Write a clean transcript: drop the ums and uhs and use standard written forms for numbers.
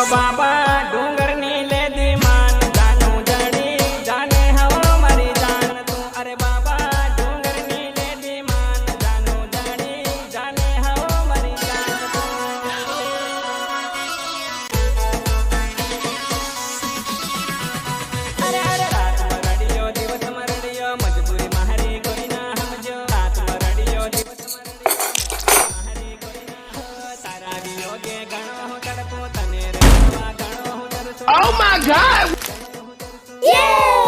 બાબા ડુંગરની લેદી માન જાનું જડી જાને હવો મારી જાન તું અરે બાબા ડુંગરની લેદી માન જાનું જડી જાને હવો મારી જાન અરે અરે રાતમાં રડિયો દિવસમાં રડિયો મજબૂરી મારી કોઈ ના સમજો રાતમાં રડિયો દિવસમાં રડિયો મારી કોઈ ના તારા વિયોગે ઘણો તડપો તને રે ઘણો હું ડરસો Oh my God! Yeah!